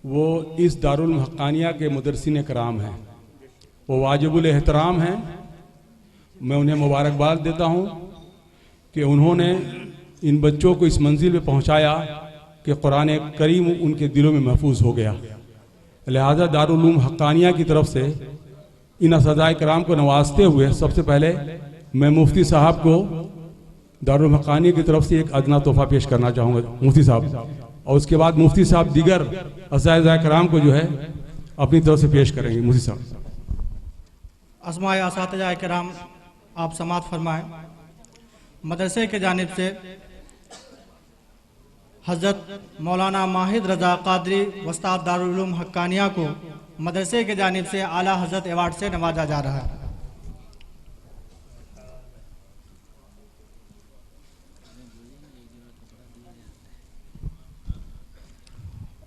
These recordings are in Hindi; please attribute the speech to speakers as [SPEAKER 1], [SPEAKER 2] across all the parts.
[SPEAKER 1] वो इस दारुल हक्कानिया के मुदर्रिसीन कराम हैं, वो वाजिबुल एहतराम हैं। मैं उन्हें मुबारकबाद देता हूँ कि उन्होंने इन बच्चों को इस मंजिल पे पहुँचाया कि कुरान करीम उनके दिलों में महफूज हो गया। लिहाजा दारुल उलूम हक्कानिया की तरफ से इन असदाए कराम को नवाजते हुए सबसे पहले मैं मुफ्ती साहब को दारुल उलूम हक्कानिया की तरफ से एक अदना तोहफा पेश करना चाहूँगा, मुफ्ती साहब, और उसके बाद मुफ्ती साहब दीगर असदाए कराम को जो है अपनी तरफ से पेश करेंगे। मुफ्ती साहब।
[SPEAKER 2] अस्माए असातिज़ाए किराम, आप समाअत फरमाएं। मदरसे के जानिब से हज़रत मौलाना माहिद रज़ा क़ादरी उस्ताद दारुल उलूम हक्कानिया को मदरसे के जानिब से आला हज़रत अवार्ड से नवाजा जा रहा है।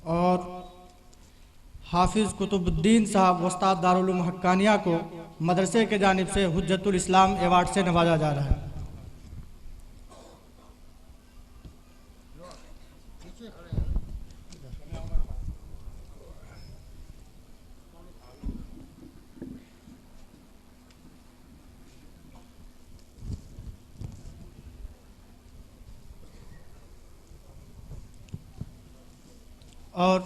[SPEAKER 2] और हाफिज़ कुतुबुद्दीन साहब उस्ताद दारुल उलूम हक्कानिया को मदरसे के जानिब से हुज्जतुल इस्लाम अवार्ड से नवाजा जा रहा है। और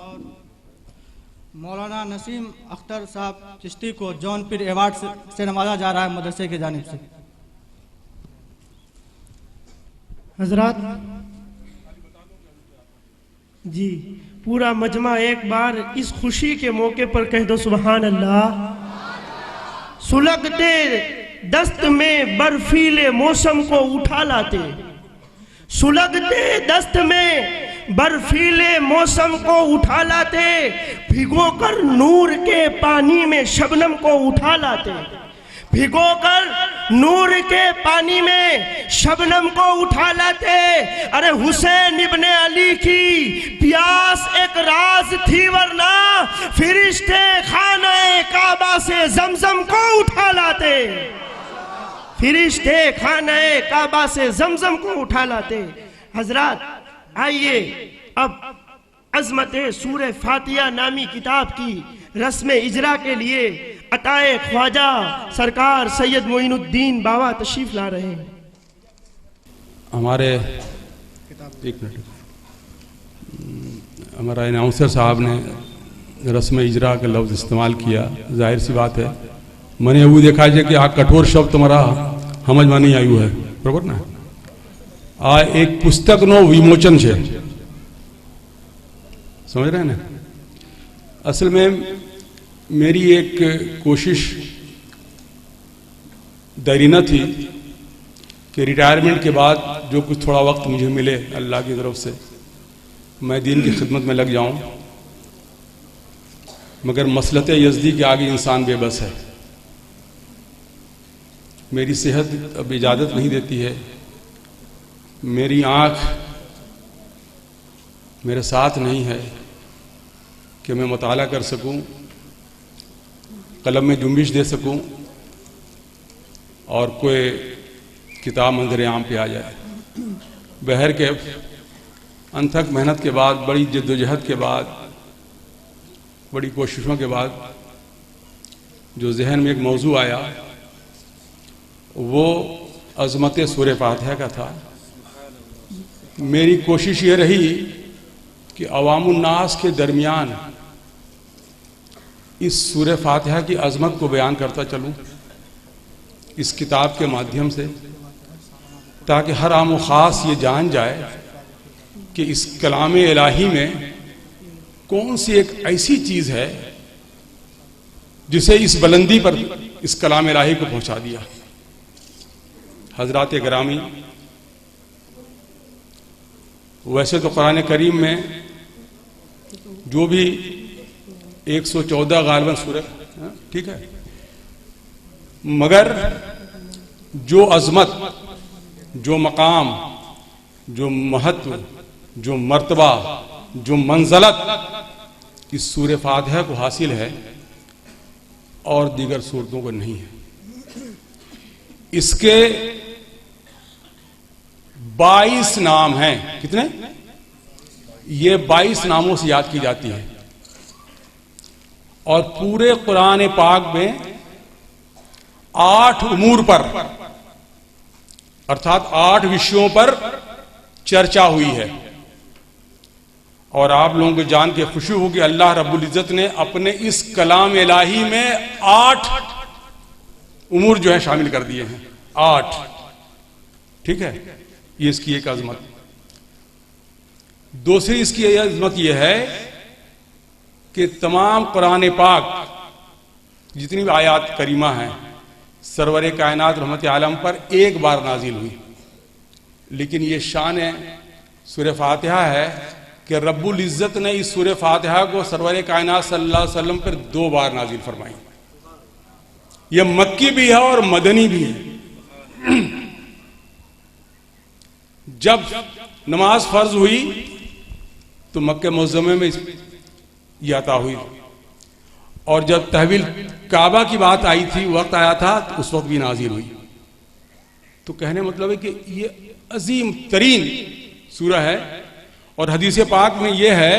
[SPEAKER 2] मौलाना नसीम अख्तर साहब चिश्ती को जॉन पीर अवार्ड से नवाजा जा रहा है मदरसे की जानिब से।
[SPEAKER 3] हजरात जी, पूरा मजमा एक बार इस खुशी के मौके पर कह दो सुभान अल्लाह। सुलगते दस्त में बर्फीले मौसम को उठा लाते, सुलगते दस्त में बर्फीले मौसम को उठा लाते, भिगोकर नूर के पानी में शबनम को उठा लाते, भिगोकर नूर के पानी में शबनम को उठा लाते। अरे हुसैन इब्ने अली की प्यास एक राज थी, वरना फिरिश्ते खाने काबा से जमजम को उठा लाते, फिरिश्ते खाने काबा से जमजम को उठा लाते। हजरात आइए अब अज़मत सूरह फातिहा नामी किताब की रस्म इजरा के लिए अताए ख्वाजा सरकार सैयद मोइनुद्दीन बाबा तशरीफ ला रहे हैं।
[SPEAKER 1] हमारे एक मिनट, हमारा अनाउंसर साहब ने रस्म इजरा का लफ्ज़ इस्तेमाल किया, जाहिर सी बात है मैंने वो देखा है कि आ कठोर शब्द तुम्हारा समझ में नहीं आयु है, बराबर ना। आ एक पुस्तक नो विमोचन है, समझ रहे हैं ना। असल में मेरी एक कोशिश दरीना थी कि रिटायरमेंट के बाद जो कुछ थोड़ा वक्त मुझे मिले अल्लाह की तरफ से मैं दीन की खिदमत में लग जाऊं, मगर मसलत यज़दी के आगे इंसान बेबस है। मेरी सेहत अब इजाज़त नहीं देती है, मेरी आँख मेरे साथ नहीं है कि मैं मुताला कर सकूं, कलम में जुम्बिश दे सकूं और कोई किताब मंजर आम पे आ जाए। बहर के अनथक मेहनत के बाद, बड़ी जद्दोजहद के बाद, बड़ी कोशिशों के बाद जो जहन में एक मौजू आया वो अज़मत सूरह फातिहा का था। मेरी कोशिश ये रही कि अवामुन्नास के दरमियान इस सूरह फातिहा की अज़मत को बयान करता चलूं इस किताब के माध्यम से, ताकि हर आम व ख़ास ये जान जाए कि इस कलाम इलाही में कौन सी एक ऐसी चीज़ है जिसे इस बुलंदी पर इस कलाम इलाही को पहुंचा दिया। हज़रात गिरामी, वैसे तो कुरान करीम में जो भी 114 गालिबन सूरह, ठीक है, मगर जो अज़मत, जो मकाम, जो महत्व, जो मर्तबा, जो मंज़लत इस सूरह फातिहा को हासिल है और दीगर सूरतों को नहीं है। इसके 22 नाम हैं। कितने? ये 22 नामों से याद की जाती है। और पूरे कुरान पाक में 8 उमूर पर अर्थात 8 विषयों पर चर्चा हुई है। और आप लोगों को जान के खुशी होगी अल्लाह रब्बुल इज्जत ने अपने इस कलाम इलाही में 8 उमूर जो है शामिल कर दिए हैं। 8, ठीक है, ये इसकी एक अजमत। दूसरी इसकी अजमत यह है कि तमाम कुरान पाक जितनी भी आयात करीमा हैं सरवर कायनात रहमत आलम पर एक बार नाजिल हुई, लेकिन ये शान है सूरह फातिहा है कि रब्बुल इज्जत ने इस सूरह फातिहा को सरवर कायनात सल्लल्लाहु अलैहि वसल्लम पर 2 बार नाजिल फरमाई। यह मक्की भी है और मदनी भी है। जब नमाज फर्ज हुई तो मक्के मुअज़्ज़मे में यह अता हुई, और जब तहवील काबा की बात आई थी, वक्त आया था, तो उस वक्त भी नाजिल हुई। तो कहने मतलब है कि ये अजीम तरीन सूरह है। और हदीस पाक में यह है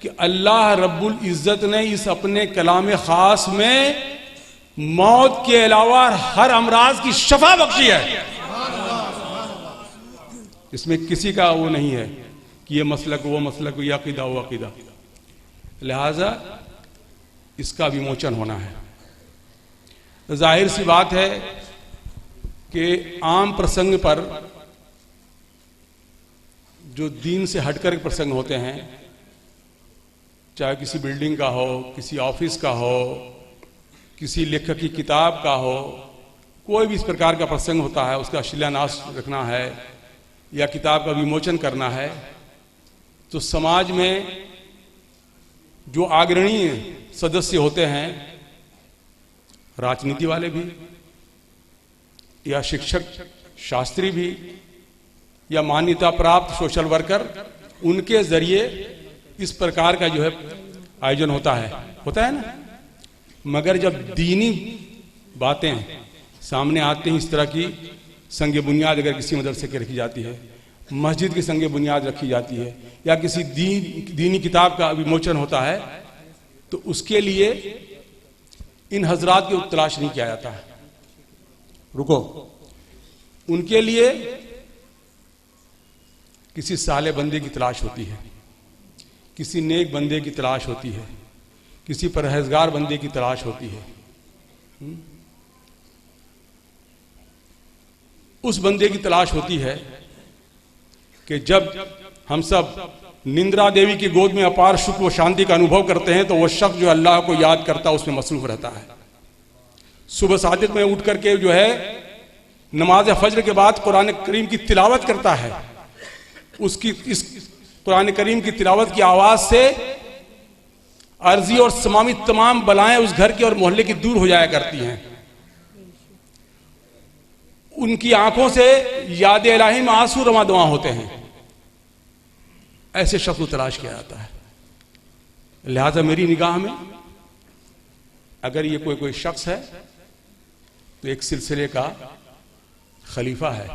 [SPEAKER 1] कि अल्लाह रब्बुल इज्जत ने इस अपने कलाम खास में मौत के अलावा हर अमराज की शफा बख्शी है। इसमें किसी का वो नहीं है कि ये मसलक वो मसलक, ये अकीदा वो अकीदा। लिहाजा इसका विमोचन होना है। जाहिर सी बात है कि आम प्रसंग पर जो दीन से हटकर प्रसंग होते हैं, चाहे किसी बिल्डिंग का हो, किसी ऑफिस का हो, किसी लेखक की किताब का हो, कोई भी इस प्रकार का प्रसंग होता है, उसका शिलान्यास रखना है या किताब का विमोचन करना है, तो समाज में जो अग्रणी सदस्य होते हैं, राजनीति वाले भी या शिक्षक शास्त्री भी या मान्यता प्राप्त सोशल वर्कर, उनके जरिए इस प्रकार का जो है आयोजन होता है ना। मगर जब दीनी बातें सामने आते हैं, इस तरह की संग बुनियाद अगर किसी मदरसे की रखी जाती है, मस्जिद की संग बुनियाद रखी जाती है, या किसी दीनी किताब का विमोचन होता है, तो उसके लिए इन हजरात की तलाश नहीं किया जाता है। रुको, उनके लिए किसी साले बंदे की तलाश होती है, किसी नेक बंदे की तलाश होती है, किसी परहेजगार बंदे की तलाश होती है। उस बंदे की तलाश होती है कि जब हम सब निंद्रा देवी की गोद में अपार सुख व शांति का अनुभव करते हैं, तो वह शख्स जो अल्लाह को याद करता है उसमें मसरूफ रहता है। सुबह सादिक में उठ करके जो है नमाज फज्र के बाद कुरान करीम की तिलावत करता है, उसकी इस कुरान करीम की तिलावत की आवाज से अर्जी और समामी तमाम बलाएं उस घर के और मोहल्ले की दूर हो जाया करती हैं। उनकी आंखों से याद इलाही में आंसू रवा दवा होते हैं। ऐसे शख्स को तलाश किया जाता है। लिहाजा मेरी निगाह में अगर ये कोई शख्स है तो एक सिलसिले का खलीफा है।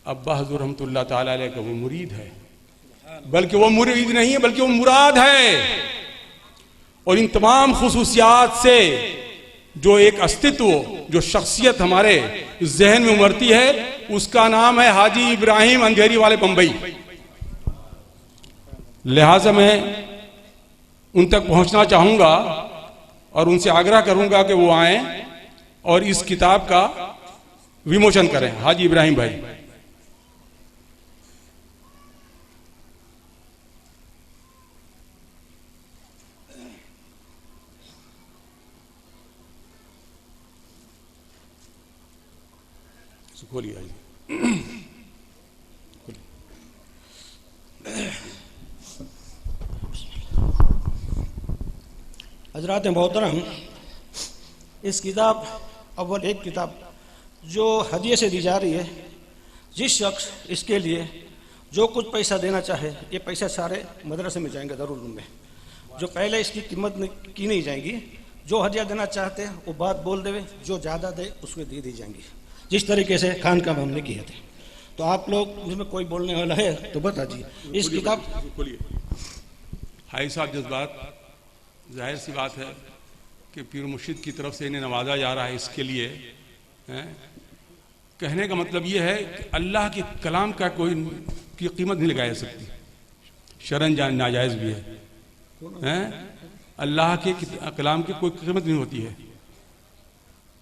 [SPEAKER 1] अब्बा हुज़ूर रहमतुल्लाह ताला अलैह का वो मुरीद है, बल्कि वो मुरीद नहीं है बल्कि वो मुराद है। और इन तमाम खुसूसियात से जो एक अस्तित्व, जो शख्सियत हमारे जहन में उमरती है, उसका नाम है हाजी इब्राहिम अंधेरी वाले बंबई। लिहाजा मैं उन तक पहुंचना चाहूंगा और उनसे आग्रह करूंगा कि वो आए और इस किताब का विमोचन करें। हाजी इब्राहिम भाई। खोलिए
[SPEAKER 4] हजरात मोहतरम, इस किताब अव्वल एक किताब जो हदिये से दी जा रही है, जिस शख्स इसके लिए जो कुछ पैसा देना चाहे, ये पैसा सारे मदरसे में जाएंगे दारुल उलूम में। जो पहले इसकी कीमत की नहीं जाएगी, जो हदिया देना चाहते हैं वो बात बोल देवे, जो ज़्यादा दे उसमें दे दी जाएंगी, जिस तरीके से खान का हमने किए थे। तो आप लोग जिसमें कोई बोलने वाला है तो बता दीजिए। इस किताब
[SPEAKER 1] खोलिए। हाई साहब, जज्बात जाहिर सी बात है कि पीर मुर्शिद की तरफ से इन्हें नवाजा जा रहा है, इसके लिए कहने का मतलब ये है कि अल्लाह के कलाम का कोई की कीमत नहीं लगाई जा सकती, शरन जान नाजायज़ भी है, अल्लाह के कलाम की कोई कीमत नहीं होती है।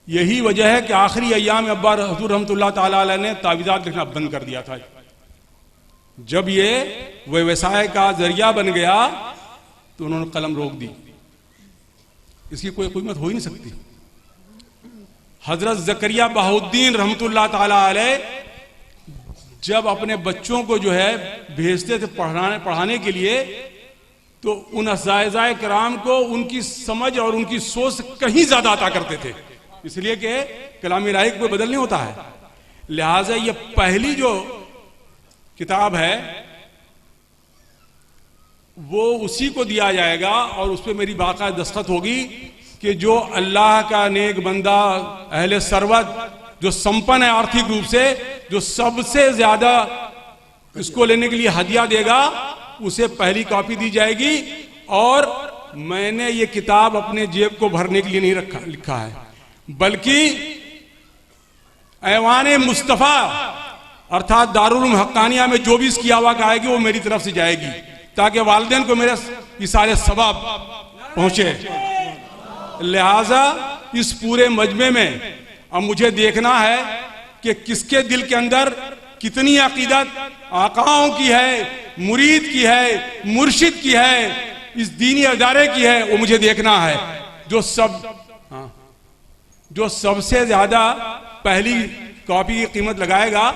[SPEAKER 1] यही वजह है कि आखिरी अय्याम में अब्बा हुजूर रहमतुल्लाह ताला अलैह ने तावीज़ात लिखना बंद कर दिया था। जब ये व्यवसाय का जरिया बन गया तो उन्होंने कलम रोक दी, इसकी कोई कीमत हो ही नहीं सकती। हजरत ज़करिया बहाउद्दीन रहमतुल्लाह ताला अलैह जब अपने बच्चों को जो है भेजते थे पढ़ाने के लिए, तो उन असातिज़ाए किराम को उनकी समझ और उनकी सोच कहीं ज्यादा अता करते थे, इसलिए कि कलाम इलाही कोई बदल नहीं होता है। लिहाजा ये पहली जो किताब है वो उसी को दिया जाएगा और उस पर मेरी बाकायदा दस्तखत होगी कि जो अल्लाह का नेक बंदा अहले सरवत जो संपन्न है आर्थिक रूप से, जो सबसे ज्यादा इसको लेने के लिए हदिया देगा, उसे पहली कॉपी दी जाएगी। और मैंने ये किताब अपने जेब को भरने के लिए नहीं लिखा है, बल्कि ऐवान मुस्तफ़ा अर्थात दारुल उलूम हक्कानिया में जो भी इसकी आवाज़ आएगी वो मेरी तरफ से जाएगी, ताकि वालिदैन को मेरे इसारे सवाब पहुंचे। लिहाजा इस पूरे मजमे में अब मुझे देखना है कि किसके दिल के अंदर कितनी अकीदत आकाओं की है, मुरीद की है, मुर्शिद की है, इस दीनी अदारे की है, वो मुझे देखना है। जो सबसे ज्यादा पहली कॉपी की कीमत लगाएगा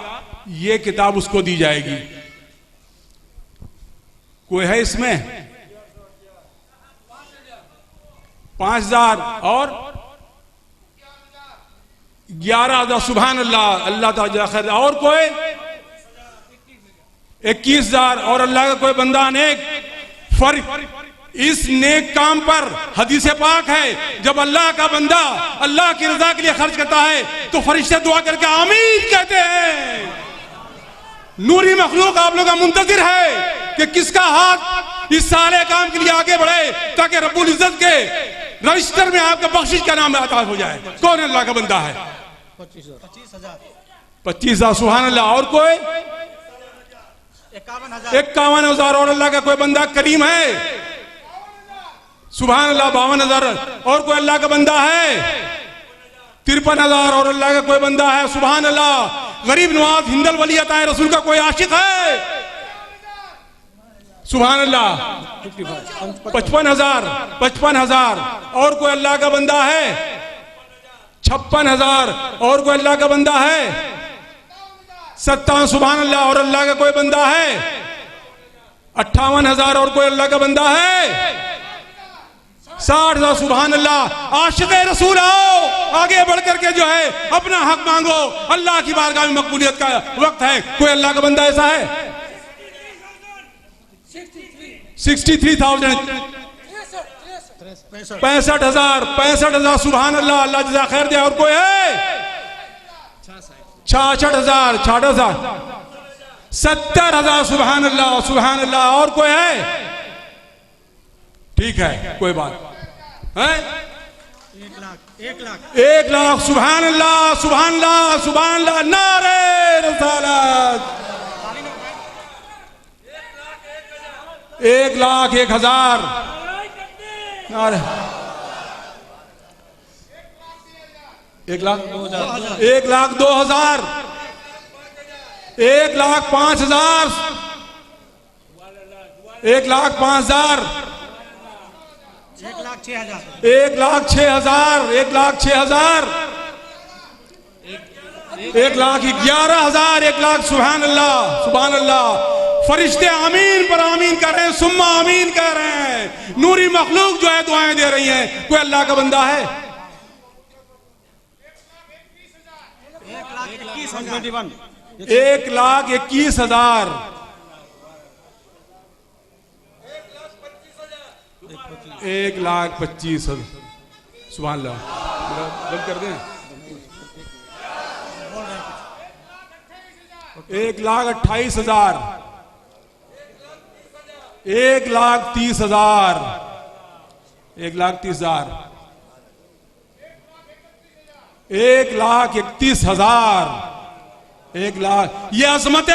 [SPEAKER 1] ये किताब उसको दी जाएगी। कोई है इसमें 5,000 और 11,000, सुभान अल्लाह, अल्लाह ताला खैर। और कोई 21,000 और अल्लाह का कोई बंदा नेक फर्क इस नेक काम पर हदीस पाक है, जब अल्लाह का बंदा अल्लाह की रजा के लिए खर्च करता है तो फरिश्ते दुआ करके आमीन कहते हैं। नूरी मखलूक आप लोग का मुंतजिर है कि किसका हाथ इस सारे काम के लिए आगे बढ़े, ताकि रब्बुल इज्जत के रजिस्टर में आपका बख्शिश का नाम आता हो जाए। कौन अल्लाह का बंदा है? 25,000 सुभान अल्लाह। और कोई 51,000 और अल्लाह का कोई बंदा करीम है सुभान अल्लाह। 52,000 और कोई अल्लाह का बंदा है। 53,000 और अल्लाह का कोई बंदा है सुभान अल्लाह। गरीब नवाज हिंदल वली अता रसूल का कोई आशिक है सुभान अल्लाह। 55,000 और कोई अल्लाह का बंदा है। 56,000 और कोई अल्लाह का बंदा है। 57 सुभान अल्लाह और अल्लाह का कोई बंदा है। 58,000 और कोई अल्लाह का बंदा है। 60,000 सुभान अल्लाह। आशिक़ रसूल आओ, आगे बढ़ करके जो है अपना हक मांगो, अल्लाह की बारगाह में मकबूलियत का वक्त है। कोई अल्लाह का बंदा ऐसा है? 63,000 65,000 सुभान अल्लाह, अल्लाह जज़ा खैर दे। और कोई है 66,000 70,000 सुभान अल्लाह सुभान अल्लाह। और कोई है? ठीक है, कोई बात है। 1 लाख सुभान अल्लाह सुभान अल्लाह सुभान अल्लाह। नारे रिसालत। 1,01,000 नारे 1,02,000 1,05,000 1,05,000 1,06,000 1,06,000 1,11,000 1 लाख सुभान अल्लाह सुभान अल्लाह। फरिश्ते आमीन पर आमीन कर रहे हैं, सुम्मा आमीन कर रहे हैं। नूरी मखलूक जो है दुआएं दे रही हैं। कोई अल्लाह का बंदा है? 1,21,000 1,25,000 सुभान अल्लाह। बंद कर दें। 1,28,000 1,30,000 1,30,000 1,31,000। 1 लाख। ये अजमत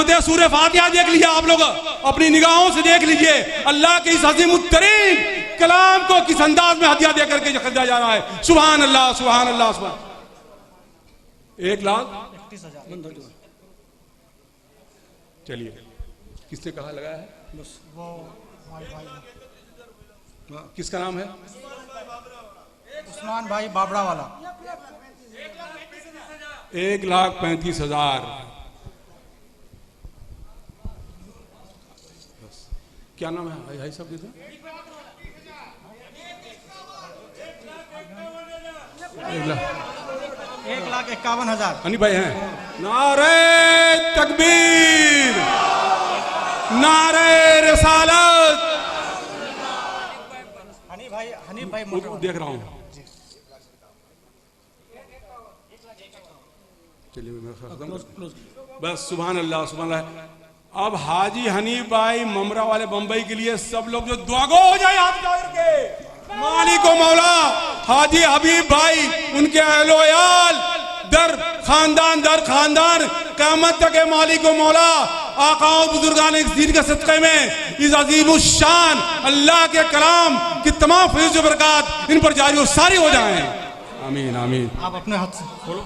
[SPEAKER 1] है सूरह फातिहा देख लीजिए आप लोग, अपनी निगाहों से देख लीजिए। अल्लाह के इस अज़ीमुत्तरीन कलाम को किस अंदाज में हदिया देकर के खरीदा जा रहा है। सुभान अल्लाह, सुभान अल्लाह, सुभान। 1,31,000। चलिए, किसने कहा लगाया है? बस वो किसका नाम है?
[SPEAKER 2] उस्मान भाई बाबरा वाला।
[SPEAKER 1] 1,35,000। क्या नाम है भाई साहब?
[SPEAKER 2] 1,51,000।
[SPEAKER 1] हनी भाई हैं। नारे तकबीर, नारे रिसालत।
[SPEAKER 2] हनी भाई
[SPEAKER 1] देख रहा हूं। चलिए बस। सुभान अल्लाह, सुभान अल्लाह। अब हाजी हनीफ भाई ममरा वाले बंबई के लिए सब लोग जो दुआगो हो जाए हाथ जोड़ के, मालिक व मौला हाजी हबीब भाई, उनके अहलोयाल दर खानदान क़यामत तक के मालिक व मौला आकाओं बुजुर्गान इस दीन के सदक़े में इस अज़ीमुश्शान अल्लाह के कलाम की तमाम फैज़ व बरक़ात इन पर जारी और सारी हो जाएं। आमीन आमीन।
[SPEAKER 2] आप अपने हाथ से बोलो।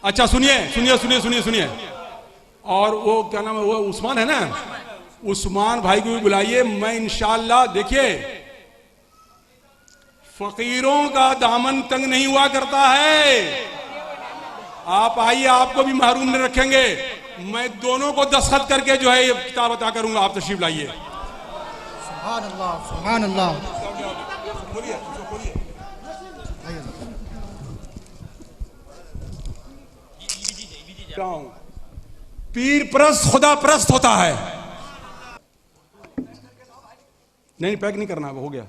[SPEAKER 1] अच्छा सुनिए। और वो क्या नाम है, वो उस्मान है ना, उस्मान भाई को भी बुलाइए। मैं इंशाअल्लाह, देखिए फकीरों का दामन तंग नहीं हुआ करता है। आप आइए, आपको भी महरूम नहीं रखेंगे। मैं दोनों को दस्तखत करके जो है ये किताब अता करूंगा। आप तशरीफ लाइए।
[SPEAKER 2] सुभान अल्लाह, सुभान अल्लाह।
[SPEAKER 1] पीर परस्त खुदा परस्त होता है। नहीं पैक नहीं करना, वो हो गया।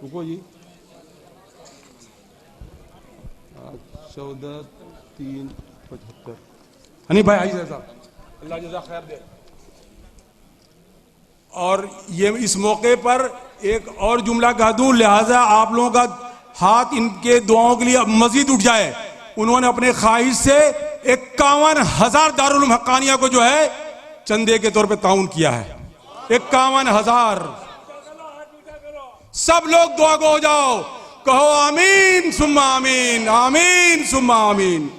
[SPEAKER 1] रुको जी। 14,375। हनी भाई आई साहब, अल्लाह जज़ा खैर दे। और ये इस मौके पर एक और जुमला कह दूं, लिहाजा आप लोगों का हाथ इनके दुआओं के लिए मजीद उठ जाए। उन्होंने अपने ख्वाहिश से 51,000 दारुल उलूम हक्कानिया को जो है चंदे के तौर पे ताउन किया है। 51,000। सब लोग दुआ को हो जाओ, कहो आमीन सुम्मा आमीन, आमीन सुम्मा आमीन।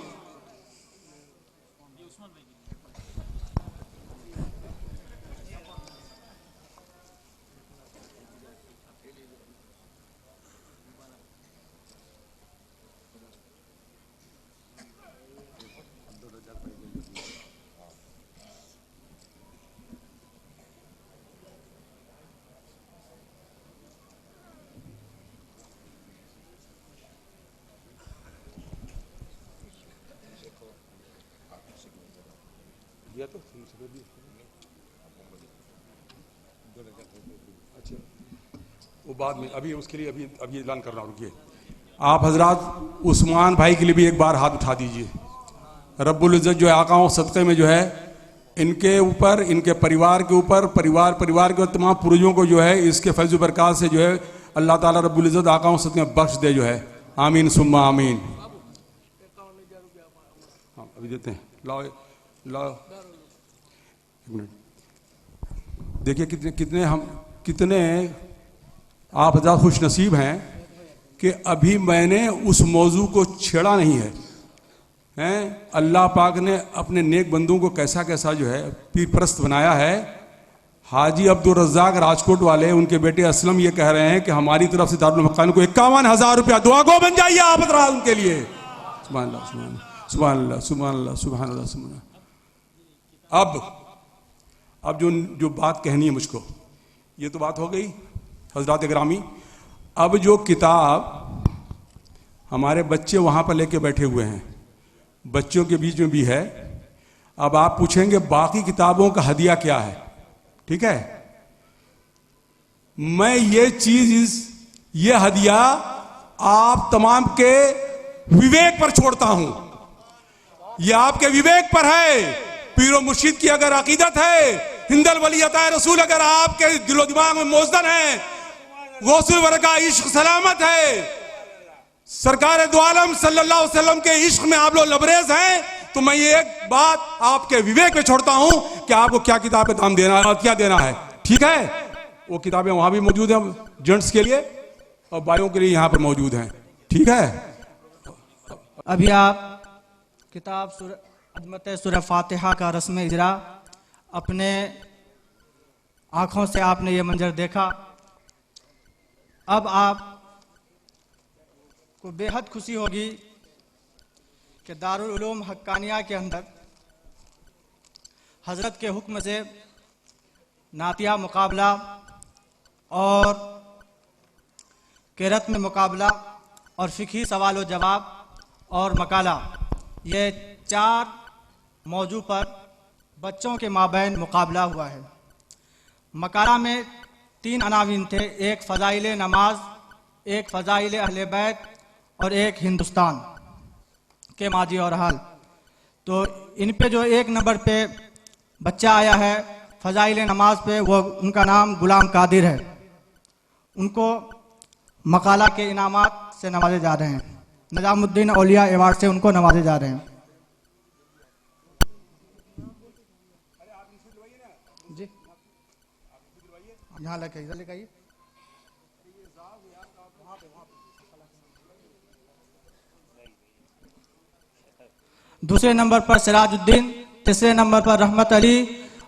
[SPEAKER 1] तो अच्छा, वो बाद में, अभी उसके लिए अभी ऐलान कर रहा हूँ। रुकिए आप हजरात, उस्मान भाई के लिए भी एक बार हाथ उठा दीजिए। रब्बुल इज़्ज़त जो है आकाओं सदक़े में जो है इनके ऊपर, इनके परिवार के ऊपर, परिवार के तमाम पूर्वजों को जो है इसके फैज़ बरक़ात से जो है अल्लाह ताला रब्बुल इज़्ज़त आकाओं सदक़े में बख्श दे जो है। आमीन सुम्मा आमीन। हाँ अभी देते हैं, लाओ एक मिनट। देखिए कितने आप हज़रात खुश नसीब हैं कि अभी मैंने उस मौजू को छेड़ा नहीं है। अल्लाह पाक ने अपने नेक बंदों को कैसा कैसा जो है पीर परस्त बनाया है। हाजी अब्दुल रज़्ज़ाक राजकोट वाले, उनके बेटे असलम ये कह रहे हैं कि हमारी तरफ से दारुल मक्कान को 51,000 रुपया दुआ गो बन जाइए आप हज़रात उनके लिए। सुभान अल्लाह, सुभान अल्लाह, सुभान अल्लाह, सुभान अल्लाह, सुभान अल्लाह। अब जो बात कहनी है मुझको, ये तो बात हो गई हजरात गिरामी। अब जो किताब हमारे बच्चे वहां पर लेके बैठे हुए हैं, बच्चों के बीच में भी है। अब आप पूछेंगे बाकी किताबों का हदिया क्या है, ठीक है। मैं ये हदिया आप तमाम के विवेक पर छोड़ता हूं। यह आपके विवेक पर है। पीरो मुर्शिद की अगर अकीदत है, हिंदल वली अता रसूल अगर आपके दिलो दिमाग में मौजूद है, गौसुल वर्गा इश्क सलामत है, सरकार दो आलम सल्लल्लाहु अलैहि वसल्लम के इश्क में आप लोग लबरेज हैं, तो मैं ये एक बात आपके विवेक पे छोड़ता हूं कि आपको क्या किताब पे दाम देना है, क्या देना है, ठीक है। वो किताबें वहां भी मौजूद हैं जेंट्स के लिए और भाइयों के लिए यहां पर मौजूद हैं, ठीक है।
[SPEAKER 2] अभी आप किताब अज़मत सूरह फातिहा का रस्म इजरा अपने आंखों से आपने ये मंजर देखा। अब आप को बेहद खुशी होगी कि दारुल उलूम हक्कानिया के अंदर हजरत के हुक्म से नातिया मुकाबला और किरत में मुकाबला और फ़िक़ही सवाल व जवाब और मकाला, ये 4 मौजू पर बच्चों के माबैन मुकाबला हुआ है। मकाला में 3 अनावीन थे, एक फ़ज़ाइल नमाज, एक फ़ज़ाइल अहले बैत और एक हिंदुस्तान के माजी और हाल। तो इन पे जो 1 नंबर पे बच्चा आया है फ़ज़ाइल नमाज पे, वो उनका नाम गुलाम कादिर है। उनको मकाला के इनामात से नवाजे जा रहे हैं, निज़ामुद्दीन औलिया अवार्ड से उनको नवाजे जा रहे हैं। जी यहाँ लेके इधर लेके आइए। दूसरे नंबर पर सिराजुद्दीन, तीसरे नंबर पर रहमत अली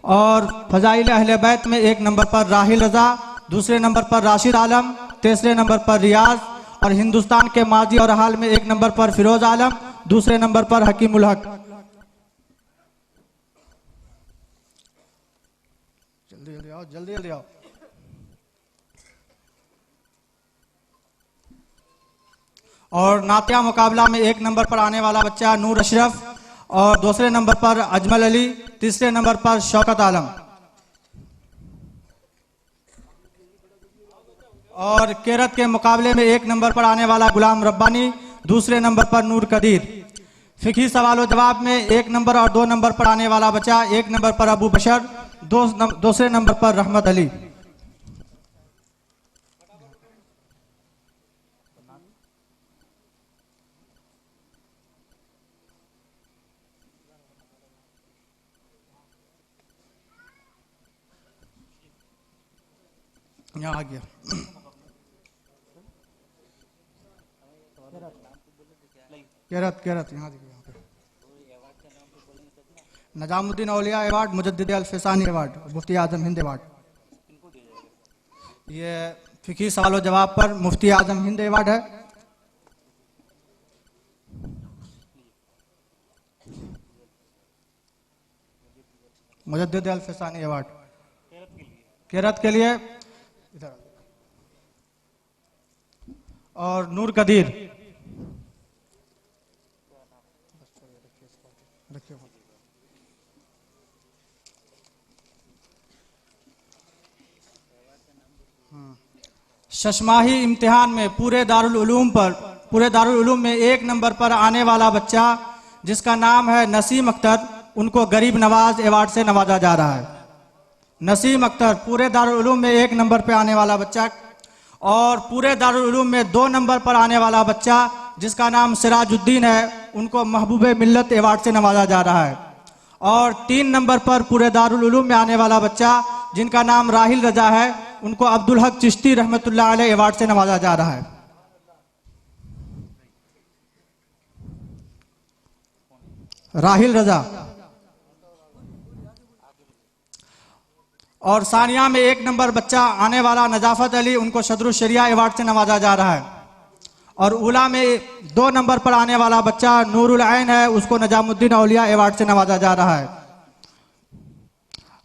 [SPEAKER 2] और फ़ज़ाइल अहले बैत में 1 नंबर पर राहिल रज़ा, दूसरे नंबर पर राशिद आलम, तीसरे नंबर पर रियाज और हिंदुस्तान के माजी और हाल में 1 नंबर पर फिरोज आलम, दूसरे नंबर पर हकीमुल हक। जल्दी जल्दी आओ, जल्दी जल्दी आओ। और नातिया मुकाबला में 1 नंबर पर आने वाला बच्चा नूर अशरफ और दूसरे नंबर पर अजमल अली, तीसरे नंबर पर शौकत आलम। और किरत के मुकाबले में 1 नंबर पर आने वाला गुलाम रब्बानी, दूसरे नंबर पर नूर कदीर। फ़िक़ही सवाल व जवाब में 1 नंबर और 2 नंबर पर आने वाला बच्चा, 1 नंबर पर अबू बशर, दूसरे नंबर पर रहमत अली। यहाँ आ गया। किरत यहाँ देखिए, निज़ामुद्दीन औलिया अवार्ड, मुजद्दिद अल-फ़िसानी अवार्ड, मुफ्ती आज़म हिंद अवार्ड। ये फ़िक़ही सवाल व जवाब पर मुफ्ती आज़म हिंद अवार्ड है। मुजद्दिद अल-फ़िसानी अवार्ड किरत के लिए इधर। और नूर कदीर शशमाही इम्तिहान में पूरे दारुल उलूम में 1 नंबर पर आने वाला बच्चा जिसका नाम है नसीम अख्तर, उनको गरीब नवाज अवार्ड से नवाजा जा रहा है। नसीम अख्तर पूरे दारुल उलूम में 1 नंबर पर आने वाला बच्चा, और पूरे दारुल उलूम में 2 नंबर पर आने वाला बच्चा जिसका नाम सिराजुद्दीन है, उनको महबूब मिल्लत अवार्ड से नवाजा जा रहा है। और 3 नंबर पर पूरे दारुल उलूम में आने वाला बच्चा जिनका नाम राहिल रजा है, उनको अब्दुल हक चिश्ती रहमतुल्लाह अलैह अवार्ड से नवाजा जा रहा है। राहिल रजा। और सानिया में 1 नंबर बच्चा आने वाला नजाफत अली, उनको सदरुल शरिया अवार्ड से नवाजा जा रहा है। और उला में 2 नंबर पर आने वाला बच्चा नूरुल ऐन है, उसको निजामुद्दीन औलिया अवार्ड से नवाजा जा रहा है।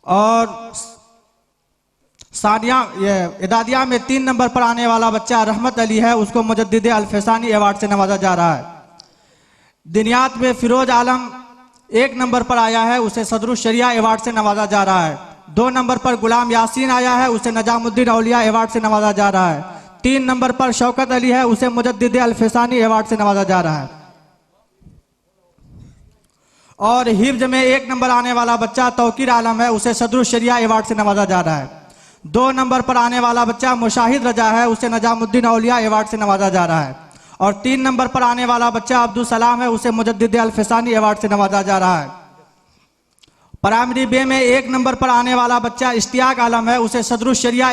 [SPEAKER 2] और सानिया इदादिया में 3 नंबर पर आने वाला बच्चा रहमत अली है, उसको मुजद्दिद अल-फसानी अवार्ड से नवाजा जा रहा है। दिनियात में फिरोज आलम 1 नंबर पर आया है, उसे सदरुल शरिया अवार्ड से नवाजा जा रहा है। 2 नंबर पर गुलाम यासीन आया है, उसे नजामुद्दीन औलिया अवार्ड से नवाजा जा रहा है। 3 नंबर पर शौकत अली है, उसे मुजद्दिद अल-फसानी अवार्ड से नवाजा जा रहा है। और हिफ्ज में 1 नंबर आने वाला बच्चा तौकीर आलम है, उसे सदरुल शरिया अवार्ड से नवाजा जा रहा है। 2 नंबर पर आने वाला बच्चा मुशाहिद रजा है, उसे नजामुद्दीन औलिया अवार्ड से नवाजा जा रहा है। और 3 नंबर पर आने वाला बच्चा अब्दुल सलाम है, उसे मुजद्दिद अल-फसानी अवार्ड से नवाजा जा रहा है। प्राइमरी बे में 1 नंबर पर आने वाला बच्चा इश्तियाक आलम है, उसे सदरुल शरिया